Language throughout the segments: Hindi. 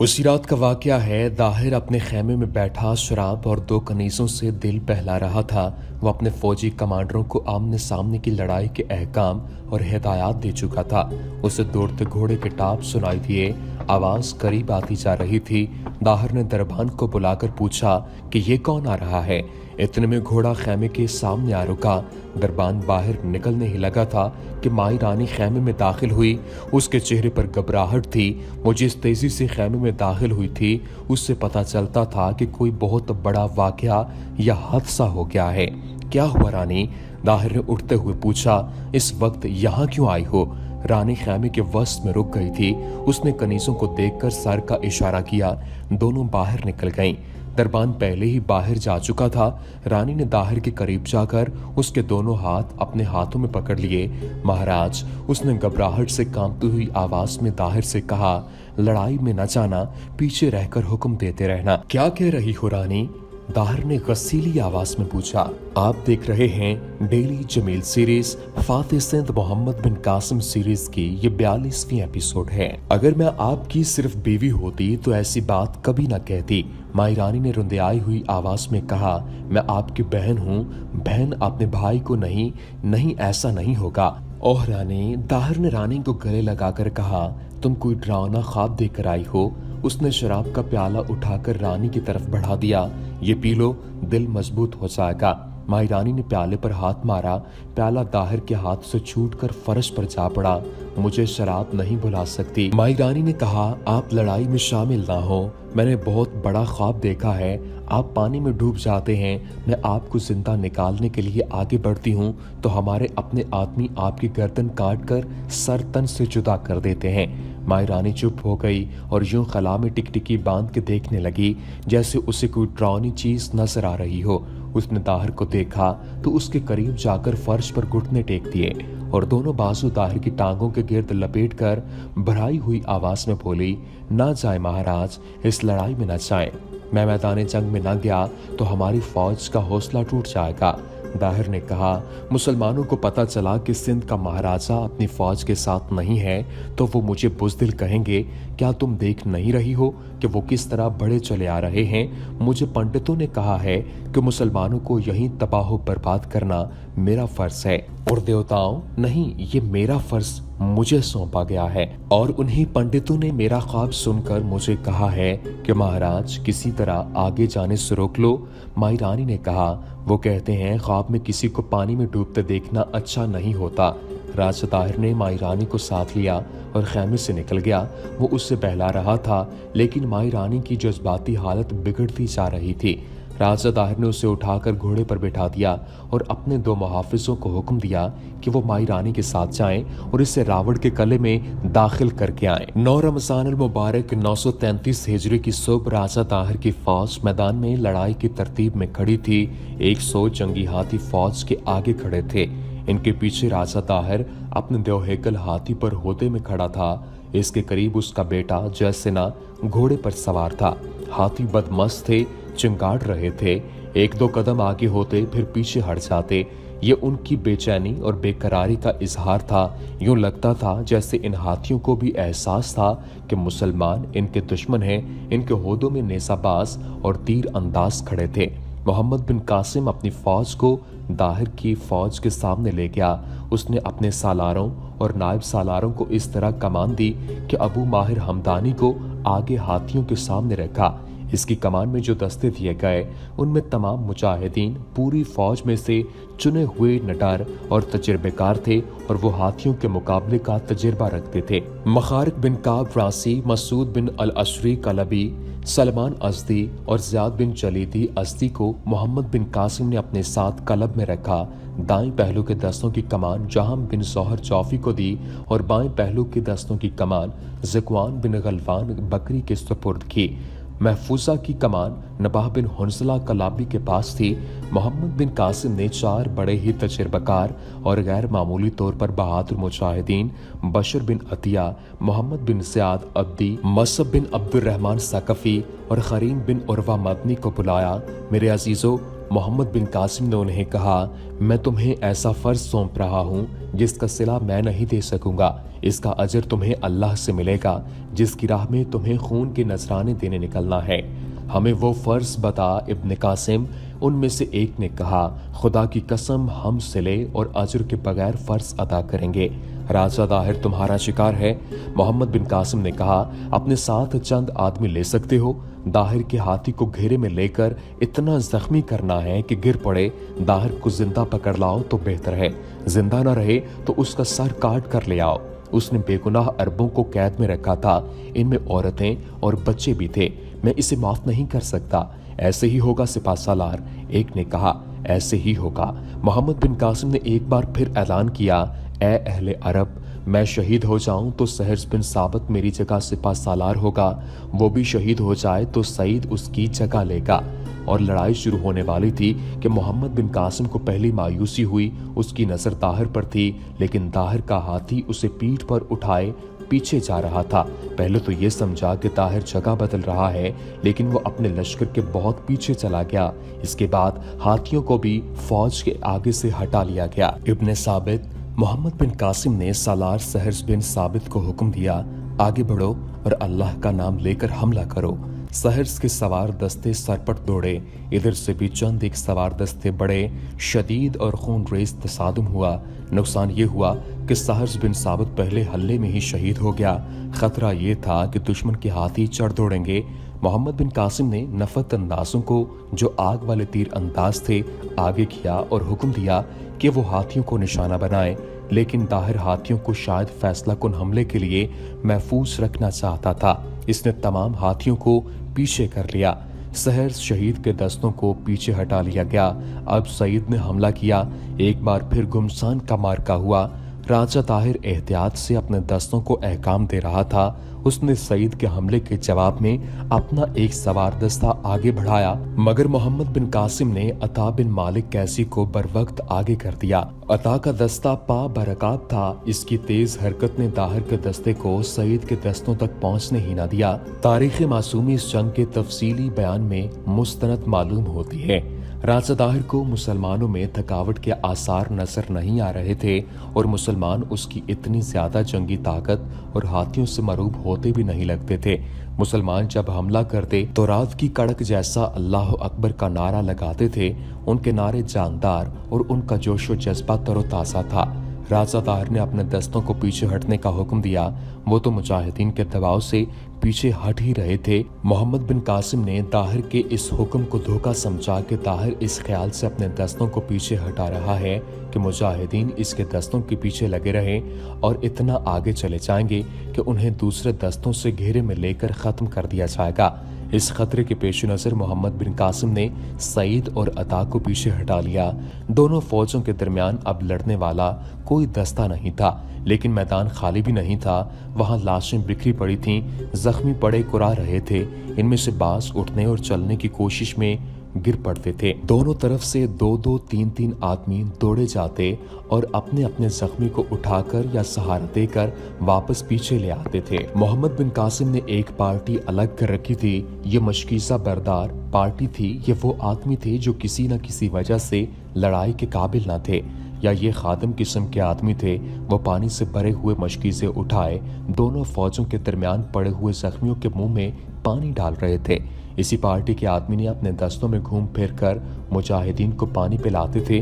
उसी रात का वाकया है। दाहिर अपने खेमे में बैठा शराब और दो कनीजों से दिल बहला रहा था। वो अपने फौजी कमांडरों को आमने सामने की लड़ाई के अहकाम और हिदायत दे चुका था। उसे दौड़ते घोड़े के टाप सुनाई दिए, आवाज करीब आती जा रही थी। दाहिर ने दरबान को बुलाकर पूछा कि ये कौन आ रहा है। इतने में घोड़ा खेमे के सामने आ रुका। दरबान बाहर निकलने ही लगा था कि माई रानी खेमे में दाखिल हुई। उसके चेहरे पर घबराहट थी। वो जिस तेजी से खेमे में दाखिल हुई थी, उससे पता चलता था कि कोई बहुत बड़ा वाकया या हादसा हो गया है। क्या हुआ रानी? दाहिर ने उठते हुए पूछा। इस वक्त यहाँ क्यों आई हो? रानी खेमे के वस्त में रुक गई थी। उसने कनीजों को देखकर सर का इशारा किया। दोनों बाहर निकल गईं। दरबान पहले ही बाहर जा चुका था। रानी ने दाहिर के करीब जाकर उसके दोनों हाथ अपने हाथों में पकड़ लिए। महाराज, उसने घबराहट से कांपती हुई आवाज में दाहिर से कहा, लड़ाई में न जाना, पीछे रहकर हुक्म देते रहना। क्या कह रही हो रानी? दाहिर ने गसीली आवाज में पूछा। आप देख रहे हैं daily Jameel series Fatih Sindh Mohammad बिन कासिम सीरीज की ये 42वीं एपिसोड है। अगर मैं आपकी सिर्फ बीवी होती तो ऐसी बात कभी ना कहती। माई रानी ने रुंधियाई हुई आवाज में कहा, मैं आपकी बहन हूँ, बहन अपने भाई को नहीं। नहीं, ऐसा नहीं होगा। ओह रानी, दाहिर ने रानी को गले लगाकर कहा, तुम कोई डरावना ख्वाब देकर आई हो। उसने शराब का प्याला उठाकर रानी की तरफ बढ़ा दिया। ये पी लो, दिल मजबूत हो जाएगा। माई रानी ने प्याले पर हाथ मारा। प्याला दाहिर के हाथ से छूटकर फर्श पर जा पड़ा। मुझे शराब नहीं भुला सकती। माई रानी ने कहा, आप लड़ाई में शामिल ना हो। मैंने बहुत बड़ा ख्वाब देखा है। आप पानी में डूब जाते हैं, मैं आपको जिंदा निकालने के लिए आगे बढ़ती हूँ तो हमारे अपने आदमी आपकी गर्दन काट कर सर तन से जुदा कर देते हैं। माई रानी चुप हो गई और यूं खला में टिकटिकी बांध के देखने लगी जैसे उसे कोई डरावनी चीज नजर आ रही हो। उसने दाहिर को देखा तो उसके करीब जाकर फर्श पर घुटने टेक दिए और दोनों बाजू दाहिर की टांगों के गिर्द लपेट कर भराई हुई आवाज में बोली, ना जाए महाराज, इस लड़ाई में ना जाए। मैं मैदान जंग में न गया तो हमारी फौज का हौसला टूट जाएगा। दाहिर ने कहा, मुसलमानों को पता चला कि सिंध का महाराजा अपनी फौज के साथ नहीं है तो वो मुझे बुज़दिल कहेंगे। क्या तुम देख नहीं रही हो कि वो किस तरह बढ़े चले आ रहे हैं? मुझे पंडितों ने कहा है कि मुसलमानों को यहीं तबाह बर्बाद करना मेरा फर्ज है। और देवताओं, नहीं, ये मेरा फर्ज मुझे सौंपा गया है। और उन्हीं पंडितों ने मेरा ख्वाब सुनकर मुझे कहा है कि महाराज किसी तरह आगे जाने से रोक लो। माई रानी ने कहा, वो कहते हैं ख्वाब में किसी को पानी में डूबते देखना अच्छा नहीं होता। राजा दाहिर ने माई रानी को साथ लिया और खेमे से निकल गया। वो उससे बहला रहा था लेकिन माई रानी की जज्बाती हालत बिगड़ती जा रही थी। राजा दाहिर ने उसे उठाकर घोड़े पर बैठा दिया और अपने दो मुहाफिजों को हुक्म दिया कि वो माई रानी के साथ जाएं और इसे रावण के कले में दाखिल करके आएं। 9 रमजान अल मुबारक 933 हिजरी की सुबह राजा दाहिर की फौज मैदान में लड़ाई की तरतीब में खड़ी थी। 100 जंगी हाथी फौज के आगे खड़े थे। इनके पीछे राजा दाहिर अपने देवहेकल हाथी पर होते में खड़ा था। इसके करीब उसका बेटा जयसेना घोड़े पर सवार था। हाथी बदमस्त थे, चिंगाड़ रहे थे। 1-2 कदम आगे होते फिर पीछे हट जाते। ये उनकी बेचैनी और बेकरारी का इजहार था। यूं लगता था जैसे इन हाथियों को भी एहसास था कि मुसलमान इनके दुश्मन हैं। इनके होदों में नेज़ाबाज और तीर अंदाज खड़े थे। मोहम्मद बिन कासिम अपनी फौज को दाहिर की फौज के सामने ले गया। उसने अपने सालारों और नायब सालारों को इस तरह कमान दी कि अबू माहिर हमदानी को आगे हाथियों के सामने रखा। इसकी कमान में जो दस्ते दिए गए उनमें तमाम मुजाहिदीन पूरी फौज में से चुने हुए निडर और तजुर्बेकार थे और वो हाथियों के मुकाबले का तजुर्बा रखते थे। मखारिक बिन काब रासी, मसूद बिन अल अशरी कलबी, सलमान अज़दी और ज़ियाद बिन जलीदी अज़दी को मोहम्मद बिन कासिम ने अपने साथ कलब में रखा। दाएं पहलू के दस्तों की कमान जहाम बिन जौहर चौफी को दी और बाएं पहलू के दस्तों की कमान ज़कवान बिन गलवान बकरी के सुपुर्द की। महफूजा की कमान नबाह बिन हुनसला कलाबी के पास थी। मोहम्मद बिन कासिम ने 4 बड़े ही तजर्बाकार और गैर मामूली तौर पर बहादुर मुजाहिदीन बशर बिन अतिया, मोहम्मद बिन ज़ियाद अब्दी, मसब बिन अब्दुर्रहमान सकफी और खरीम बिन उर्वा मदनी को बुलाया। मेरे अजीजों, मोहम्मद बिन कासिम ने उन्हें कहा, मैं तुम्हें ऐसा फर्ज सौंप रहा हूँ जिसका सिला मैं नहीं दे सकूंगा। इसका अजर तुम्हें अल्लाह से मिलेगा जिसकी राह में तुम्हें खून के नजराने देने निकलना है। हमें वो फर्ज बता इब्न कासिम। उनमें से एक ने कहा, खुदा की कसम हम सिले और अजर के बगैर फर्ज अदा करेंगे। राजा दाहिर तुम्हारा शिकार है। मोहम्मद बिन कासिम ने कहा, अपने साथ चंद आदमी ले सकते हो। दाहिर के हाथी को घेरे में लेकर इतना जख्मी करना है कि गिर पड़े। दाहिर को जिंदा पकड़ लाओ तो बेहतर है, जिंदा न रहे तो उसका सर काट कर ले आओ। उसने बेगुनाह अरबों को कैद में रखा था, इनमें औरतें और बच्चे भी थे। मैं इसे माफ नहीं कर सकता। ऐसे ही होगा सिपा सालार, एक ने कहा। ऐसे ही होगा। मोहम्मद बिन कासिम ने एक बार फिर ऐलान किया, ए अहले अरब, मैं शहीद हो जाऊं तो सहर्स बिन साबित मेरी जगह सिपा सालार होगा। वो भी शहीद हो जाए तो सईद उसकी जगह लेगा। और लड़ाई शुरू होने वाली थी कि मोहम्मद बिन कासिम को पहली मायूसी हुई। उसकी नजर दाहिर पर थी, लेकिन दाहिर का हाथी उसे पीठ पर उठाए पीछे जा रहा था। पहले तो ये समझा कि ताहिर जगह बदल रहा है, लेकिन वो अपने लश्कर के बहुत पीछे चला गया। इसके बाद हाथियों को भी फौज के आगे से हटा लिया गया। इब्ने साबित, मोहम्मद बिन कासिम ने सालार सहर्स बिन साबित को हुक्म दिया, आगे बढ़ो और अल्लाह का नाम लेकर हमला करो। सहर्स के सवार दस्ते सरपट दौड़े। इधर से भी चंद एक सवार दस्ते बड़े। शदीद और खून रेज तसादुम हुआ। नुकसान ये हुआ कि सहर्स बिन साबित पहले हल्ले में ही शहीद हो गया। खतरा ये था कि दुश्मन के हाथी चढ़ दौड़ेंगे। मोहम्मद बिन कासिम ने नफरत अंदाजों को, जो आग वाले तीर अंदाज थे, आगे किया और हुक्म दिया कि वो हाथियों को निशाना बनाए। लेकिन दाहिर हाथियों को शायद फैसला कुन हमले के लिए महफूज रखना चाहता था। इसने तमाम हाथियों को पीछे कर लिया। सहर्स शहीद के दस्तों को पीछे हटा लिया गया। अब सईद ने हमला किया। एक बार फिर गुमसान का मार्का हुआ। राजा ताहिर एहतियात से अपने दस्तों को अहकाम दे रहा था। उसने सईद के हमले के जवाब में अपना एक सवार दस्ता आगे बढ़ाया, मगर मोहम्मद बिन कासिम ने अता बिन मालिक कैसी को बरवक्त आगे कर दिया। अता का दस्ता पा बरकात था। इसकी तेज हरकत ने दाहिर के दस्ते को सईद के दस्तों तक पहुंचने ही न दिया। तारीख मासूमी इस जंग के तफसीली बयान में मुस्तनद मालूम होती है। राजा दाहिर को मुसलमानों में थकावट के आसार नजर नहीं आ रहे थे और मुसलमान उसकी इतनी ज्यादा जंगी ताकत और हाथियों से मरूब होते भी नहीं लगते थे। मुसलमान जब हमला करते तो रात की कड़क जैसा अल्लाह अकबर का नारा लगाते थे। उनके नारे जानदार और उनका जोशो जज्बा तरोताजा था। राजा दाहिर ने अपने दस्तों को पीछे हटने का हुक्म दिया। वो तो मुजाहिदीन के दबाव से पीछे हट ही रहे थे। मोहम्मद बिन कासिम ने दाहिर के इस हुक्म को धोखा समझा कि दाहिर इस ख्याल से अपने दस्तों को पीछे हटा रहा है कि मुजाहिदीन इसके दस्तों के पीछे लगे रहें और इतना आगे चले जाएंगे कि उन्हें दूसरे दस्तों से घेरे में लेकर खत्म कर दिया जाएगा। इस खतरे के पेश नजर मोहम्मद बिन कासिम ने सईद और अता को पीछे हटा लिया। दोनों फौजों के दरमियान अब लड़ने वाला कोई दस्ता नहीं था, लेकिन मैदान खाली भी नहीं था। वहां लाशें बिखरी पड़ी थीं, जख्मी पड़े कुरा रहे थे। इनमें से बाज उठने और चलने की कोशिश में गिर पड़ते थे। दोनों तरफ से 2-2, 3-3 आदमी दौड़े जाते और अपने अपने जख्मी को उठाकर या सहारा देकर वापस पीछे ले आते थे। मोहम्मद बिन कासिम ने एक पार्टी अलग कर रखी थी। ये मशकीसा बरदार पार्टी थी। ये वो आदमी थे जो किसी न किसी वजह से लड़ाई के काबिल न थे, या ये खादम किस्म के आदमी थे। वो पानी से भरे हुए मशकीज़े उठाए दोनों फौजों के दरमियान पड़े हुए जख्मियों के मुंह में पानी डाल रहे थे। इसी पार्टी के आदमी ने अपने दस्तों में घूम फिर कर मुजाहिदीन को पानी पिलाते थे।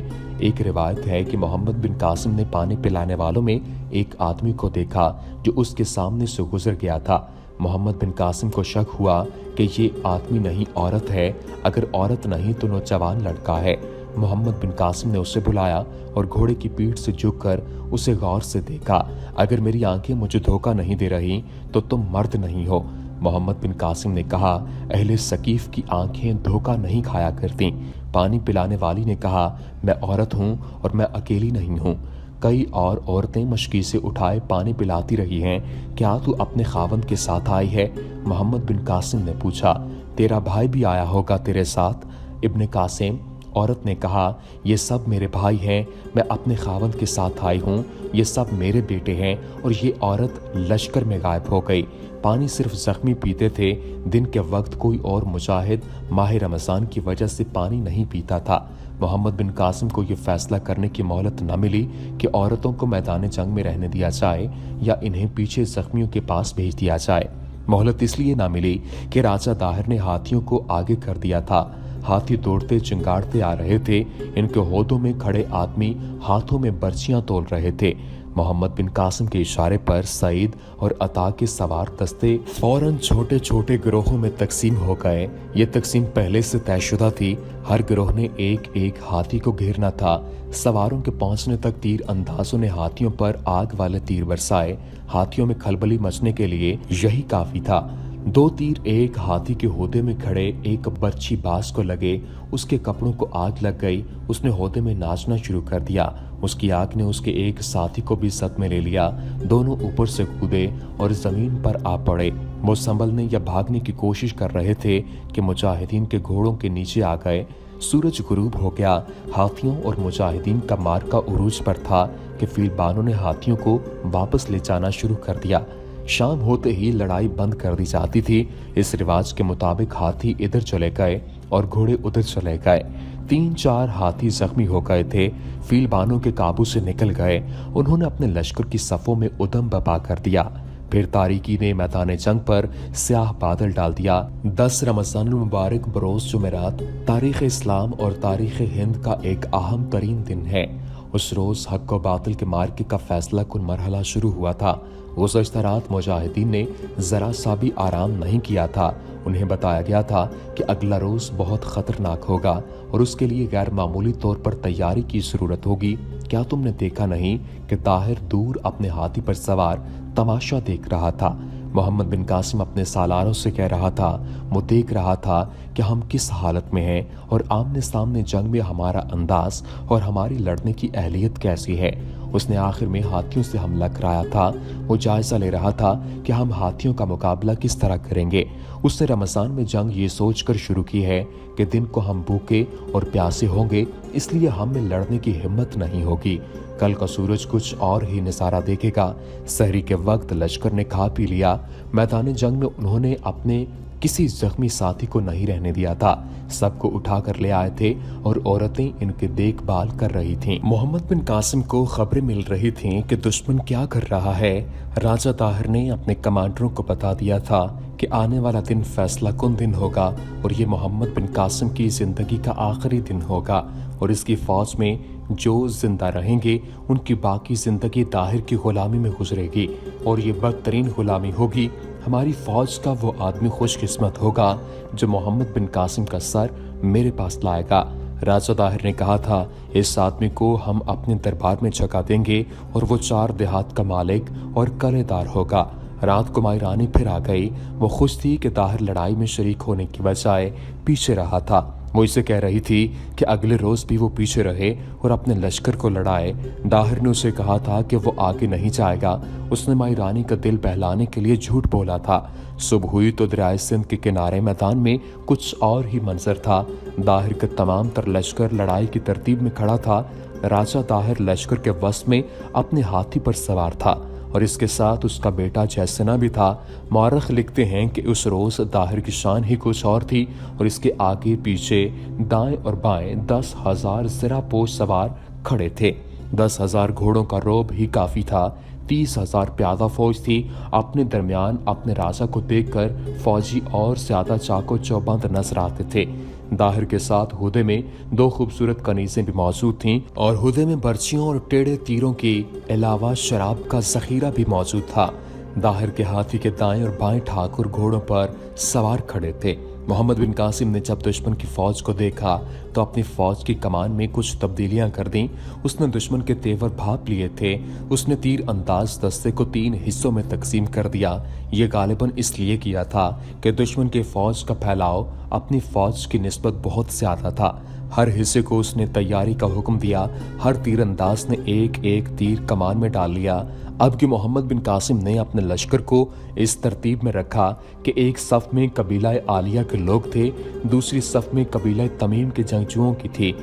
एक रिवायत है कि मोहम्मद बिन कासिम ने पानी पिलाने वालों में एक आदमी को देखा जो उसके सामने से गुजर गया था। मोहम्मद बिन कासिम को शक हुआ कि ये आदमी नहीं औरत है। अगर औरत नहीं तो नौजवान लड़का है। मोहम्मद बिन कासिम ने उसे बुलाया और घोड़े की पीठ से झुककर उसे गौर से देखा। अगर मेरी आंखें मुझे धोखा नहीं दे रही तो तुम मर्द नहीं हो। मोहम्मद बिन कासिम ने कहा, अहले सकीफ की आंखें धोखा नहीं खाया करती। पानी पिलाने वाली ने कहा, मैं औरत हूँ और मैं अकेली नहीं हूँ। कई और औरतें मशकी से उठाए पानी पिलाती रही हैं। क्या तू अपने खावंद के साथ आई है? मोहम्मद बिन कासिम ने पूछा। तेरा भाई भी आया होगा तेरे साथ। इब्ने कासिम, औरत ने कहा, ये सब मेरे भाई हैं, मैं अपने खावंद के साथ आई हूँ, ये सब मेरे बेटे हैं। और ये औरत लश्कर में गायब हो गई। पानी सिर्फ जख्मी पीते थे। दिन के वक्त कोई और मुजाहिद माह रमज़ान की वजह से पानी नहीं पीता था। मोहम्मद बिन कासिम को यह फैसला करने की मोहलत न मिली कि औरतों को मैदान जंग में रहने दिया जाए या इन्हें पीछे जख्मियों के पास भेज दिया जाए। मोहलत इसलिए ना मिली कि राजा दाहिर ने हाथियों को आगे कर दिया था। हाथी दौड़ते चिंगाड़ते आ रहे थे। इनके होदों में खड़े आदमी हाथों में बर्चियां तोल रहे थे। मोहम्मद बिन कासिम के इशारे पर सईद और अता के सवार दस्ते फौरन छोटे छोटे गिरोहों में तकसीम हो गए। ये तकसीम पहले से तयशुदा थी। हर गिरोह ने एक एक हाथी को घेरना था। सवारों के पहुंचने तक तीर अंदाजों ने हाथियों पर आग वाले तीर बरसाए। हाथियों में खलबली मचने के लिए यही काफी था। 2 तीर एक हाथी के होदे में खड़े एक बर्छी बाज को लगे। उसके कपड़ों को आग लग गई। उसने होदे में नाचना शुरू कर दिया। उसकी आग ने उसके एक साथी को भी सद में ले लिया। दोनों ऊपर से कूदे और जमीन पर आ पड़े। वो संभलने या भागने की कोशिश कर रहे थे कि मुजाहिदीन के घोड़ों के नीचे आ गए। सूरज गुरूब हो गया। हाथियों और मुजाहिदीन का मार्का उरूज पर था कि फिलबानों ने हाथियों को वापस ले जाना शुरू कर दिया। शाम होते ही लड़ाई बंद कर दी जाती थी। इस रिवाज के मुताबिक हाथी इधर चले गए और घोड़े उधर चले गए। 3-4 हाथी जख्मी हो गए थे। फिलबानों के काबू से निकल गए। उन्होंने अपने लश्कर की सफों में उदम बपा कर दिया। फिर तारीकी ने मैदान जंग पर स्याह बादल डाल दिया। 10 रमज़ान मुबारक बरोज जुमेरात तारीख इस्लाम और तारीख हिंद का एक अहम तरीन दिन है। उस रोज हक व बातिल के मार्के का फैसला कुन मरहला शुरू हुआ था। गुज़श्ता रात मुजाहिदीन ने जरा सा भी आराम नहीं किया था। उन्हें बताया गया था कि अगला रोज बहुत खतरनाक होगा और उसके लिए गैर मामूली तौर पर तैयारी की जरूरत होगी। क्या तुमने देखा नहीं कि ताहिर दूर अपने हाथी पर सवार तमाशा देख रहा था। मोहम्मद बिन कासिम अपने सालारों से कह रहा था, वो देख रहा था कि हम किस हालत में हैं और आमने सामने जंग में हमारा अंदाज और हमारी लड़ने की अहलियत कैसी है। उसने आखिर में हाथियों से हमला कराया था। वो जायजा ले रहा था कि हम हाथियों का मुकाबला किस तरह करेंगे। उसने रमज़ान में जंग ये सोचकर शुरू की है कि दिन को हम भूखे और प्यासे होंगे, इसलिए हम में लड़ने की हिम्मत नहीं होगी। कल का सूरज कुछ और ही नज़ारा देखेगा। सहरी के वक्त लश्कर ने खा पी लिया। मैदान जंग में उन्होंने अपने किसी जख्मी साथी को नहीं रहने दिया था। सबको उठा कर ले आए थे और औरतें इनकी देखभाल कर रही थीं। मोहम्मद बिन कासिम को खबरें मिल रही थीं कि दुश्मन क्या कर रहा है। राजा ताहिर ने अपने कमांडरों को बता दिया था कि आने वाला दिन फैसला कुन दिन होगा और ये मोहम्मद बिन कासिम की जिंदगी का आखिरी दिन होगा और इसकी फौज में जो जिंदा रहेंगे उनकी बाकी जिंदगी ताहिर की गुलामी में गुजरेगी और ये बदतरीन गुलामी होगी। हमारी फौज का वो आदमी खुशकिस्मत होगा जो मोहम्मद बिन कासिम का सर मेरे पास लाएगा। राजा ताहिर ने कहा था, इस आदमी को हम अपने दरबार में जगह देंगे और वो 4 देहात का मालिक और कलेदार होगा। रात को माई रानी फिर आ गई। वो खुश थी कि ताहिर लड़ाई में शरीक होने की बजाय पीछे रहा था। वो इसे कह रही थी कि अगले रोज भी वो पीछे रहे और अपने लश्कर को लड़ाए। दाहिर ने उसे कहा था कि वो आगे नहीं जाएगा। उसने माई रानी का दिल बहलाने के लिए झूठ बोला था। सुबह हुई तो दरियाए सिंध के किनारे मैदान में कुछ और ही मंजर था। दाहिर का तमाम तर लश्कर लड़ाई की तरतीब में खड़ा था। राजा ताहिर लश्कर के वश में अपने हाथी पर सवार था और इसके साथ उसका बेटा जैसना भी था। मौरख लिखते हैं कि उस रोज दाहिर की शान ही कुछ और थी और इसके आगे पीछे दाएं और बाएं 10,000 ज़रापोश सवार खड़े थे। 10,000 घोड़ों का रोब ही काफी था। 30,000 प्यादा फौज थी। अपने दरमियान अपने राजा को देखकर फौजी और ज्यादा चाको चौबंद नजर आते थे। दाहिर के साथ हुदे में 2 खूबसूरत कनीज़ें भी मौजूद थीं और हुदे में बर्चियों और टेढ़े तीरों के अलावा शराब का जखीरा भी मौजूद था। दाहिर के हाथी के दाएं और बाएं ठाकुर घोड़ों पर सवार खड़े थे। मोहम्मद बिन कासिम ने जब दुश्मन की फौज को देखा तो अपनी फौज की कमान में कुछ तब्दीलियां कर दी। उसने दुश्मन के तेवर भाप लिए थे। उसने तीर अंदाज दस्ते को 3 हिस्सों में तकसीम कर दिया। ये गालिबन इसलिए किया था कि दुश्मन के फौज का फैलाव अपनी फौज की निस्बत बहुत ज्यादा था। हर हिस्से को उसने तैयारी का हुक्म दिया। हर तीरंदाज ने एक एक तीर कमान में डाल लिया। अब कि मोहम्मद बिन कासिम ने अपने लश्कर को इस तरतीब में रखा कि एक सफ में कबीला आलिया के लोग थे, दूसरी सफ में कबीला तमीम के जंगजुओं की थी,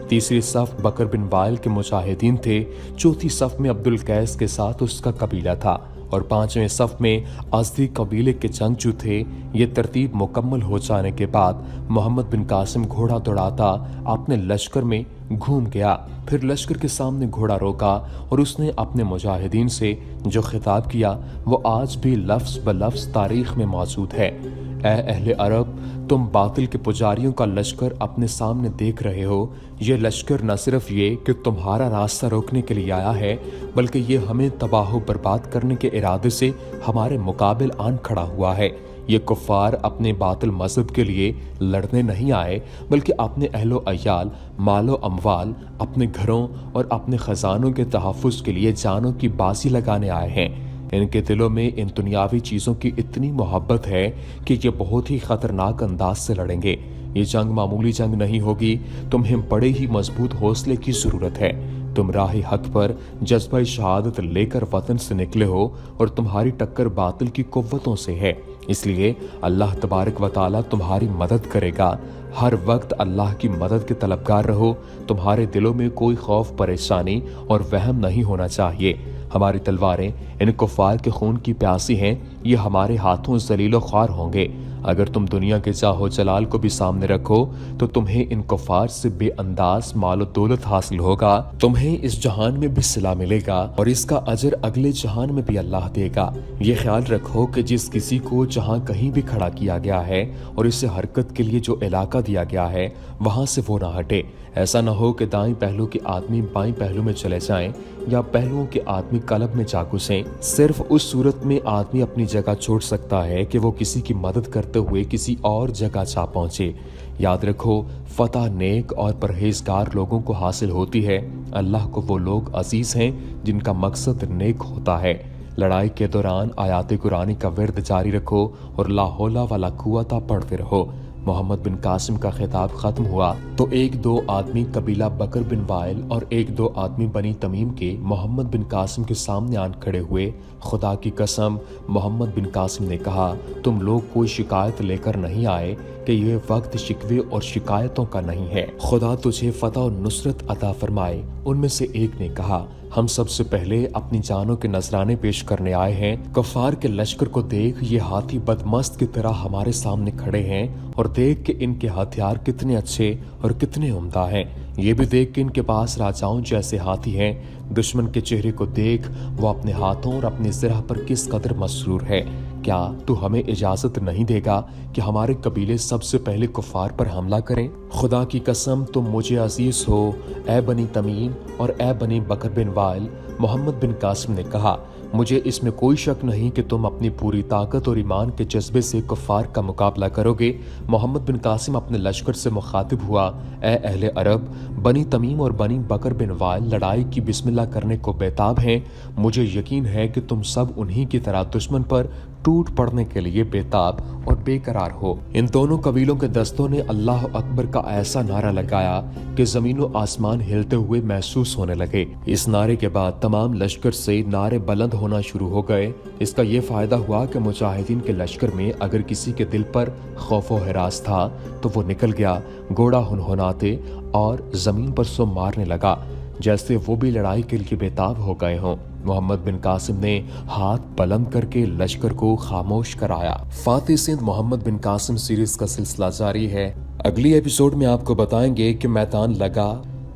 तीसरी सफ बकर बिन वाइल के मुजाहिदीन थे, चौथी सफ में अब्दुल कैस के साथ उसका कबीला था और पांचवें सफ में अज़दी कबीले के जंगजू थे। ये तरतीब मुकम्मल हो जाने के बाद मोहम्मद बिन कासिम घोड़ा दौड़ाता अपने लश्कर में घूम गया। फिर लश्कर के सामने घोड़ा रोका और उसने अपने मुजाहिदीन से जो खिताब किया वो आज भी लफ्ज़ ब लफ्ज़ तारीख में मौजूद है। ए अहले अरब, तुम बातिल के पुजारियों का लश्कर अपने सामने देख रहे हो। ये लश्कर न सिर्फ ये कि तुम्हारा रास्ता रोकने के लिए आया है, बल्कि ये हमें तबाह बर्बाद करने के इरादे से हमारे मुकाबिल आन खड़ा हुआ है। ये कुफ्फार अपने बातिल मजहब के लिए लड़ने नहीं आए, बल्कि अपने अहलो अयाल, मालो अमवाल, अपने घरों और अपने खजानों के तहफ़्फ़ुज़ के लिए जानों की बाजी लगाने आए हैं। इनके दिलों में इन दुनियावी चीज़ों की इतनी मोहब्बत है कि ये बहुत ही ख़तरनाक अंदाज से लड़ेंगे। ये जंग मामूली जंग नहीं होगी, तुम्हें बड़े ही मजबूत हौसले की ज़रूरत है। तुम राह हक पर जज्बा शहादत लेकर वतन से निकले हो और तुम्हारी टक्कर बातिल की कुव्वतों से है, इसलिए अल्लाह तबारक व तआला तुम्हारी मदद करेगा। हर वक्त अल्लाह की मदद के तलबगार रहो। तुम्हारे दिलों में कोई खौफ, परेशानी और वहम नहीं होना चाहिए। हमारी तलवारें इन कुफ्फार के खून की प्यासी हैं, ये हमारे हाथों जलीलो ख्वार होंगे। अगर तुम दुनिया के चाहो जलाल को भी सामने रखो तो तुम्हें इन कुफ्फार से बेअंदाज मालो दौलत हासिल होगा। तुम्हें इस जहान में भी सिला मिलेगा और इसका अजर अगले जहान में भी अल्लाह देगा। ये ख्याल रखो कि जिस किसी को जहां कहीं भी खड़ा किया गया है और इसे हरकत के लिए जो इलाका दिया गया है वहां से वो ना हटे। ऐसा ना हो कि दाएं पहलू के आदमी बाएं पहलू में चले जाएं या पहलुओं के आदमी कलब में जा घुसें। सिर्फ उस सूरत में आदमी अपनी जगह छोड़ सकता है कि वो किसी की मदद करते हुए किसी और जगह जा पहुंचे। याद रखो, फतह नेक और परहेजगार लोगों को हासिल होती है। अल्लाह को वो लोग अजीज हैं जिनका मकसद नेक होता है। लड़ाई के दौरान आयात कुरानी का विर्द जारी रखो और ला हौला वला कुव्वता पढ़ते रहो। मोहम्मद बिन कासिम का खिताब खत्म हुआ तो एक दो आदमी कबीला बकर बिन वाइल और एक दो आदमी बनी तमीम के मोहम्मद बिन कासिम के सामने आन खड़े हुए। खुदा की कसम, मोहम्मद बिन कासिम ने कहा, तुम लोग कोई शिकायत लेकर नहीं आए कि यह वक्त शिकवे और शिकायतों का नहीं है। खुदा तुझे फतह और नुसरत अता फरमाए। उनमें से एक ने कहा, हम सबसे पहले अपनी जानों के नजराने पेश करने आए हैं। कफार के लश्कर को देख, ये हाथी बदमस्त की तरह हमारे सामने खड़े हैं और देख के इनके हथियार कितने अच्छे और कितने उम्दा हैं। ये भी देख के इनके पास राजाओं जैसे हाथी हैं। दुश्मन के चेहरे को देख, वो अपने हाथों और अपनी ज़रह पर किस कदर मसरूर है। क्या तू हमें इजाजत नहीं देगा कि हमारे कबीले सबसे पहले कुफार पर हमला करें? खुदा की कसम, तुम मुझे अजीज हो, ए बनी तमीम और ए बनी बकर बिन वाइल। मोहम्मद बिन कासिम ने कहा, मुझे इसमें कोई शक नहीं कि तुम अपनी पूरी ताकत और ईमान के जज्बे से कुफार का मुकाबला करोगे। मोहम्मद बिन कासिम अपने लश्कर से मुखातिब हुआ, ए अहले अरब, बनी तमीम और बनी बकर बिन वाइल लड़ाई की बिस्मिल्लाह करने को बेताब हैं। मुझे यकीन है कि तुम सब उन्हीं की तरह दुश्मन पर टूट पड़ने के लिए बेताब और बेकरार हो। इन दोनों कबीलों के दस्तों ने अल्लाह अकबर का ऐसा नारा लगाया कि जमीन व आसमान हिलते हुए महसूस होने लगे। इस नारे के बाद तमाम लश्कर से नारे बुलंद होना शुरू हो गए। इसका ये फायदा हुआ कि मुजाहिदीन के लश्कर में अगर किसी के दिल पर खौफ व हिरास था तो वो निकल गया, घोड़ा हुनहुनाते और जमीन पर सो मारने लगा जैसे वो भी लड़ाई के लिए बेताब हो गए हों। मोहम्मद बिन कासिम ने हाथ बुलंद करके लश्कर को खामोश कराया। फातिह सिंध मोहम्मद बिन कासिम सीरीज का सिलसिला जारी है। अगली एपिसोड में आपको बताएंगे कि मैदान लगा,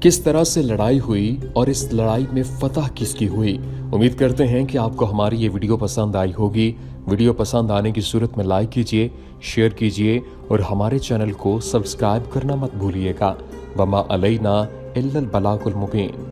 किस तरह से लड़ाई हुई और इस लड़ाई में फतह किसकी हुई। उम्मीद करते हैं कि आपको हमारी ये वीडियो पसंद आई होगी। वीडियो पसंद आने की सूरत में लाइक कीजिए, शेयर कीजिए और हमारे चैनल को सब्सक्राइब करना मत भूलिएगा। वमा अलैना इल्लल बलागुल मुबीन।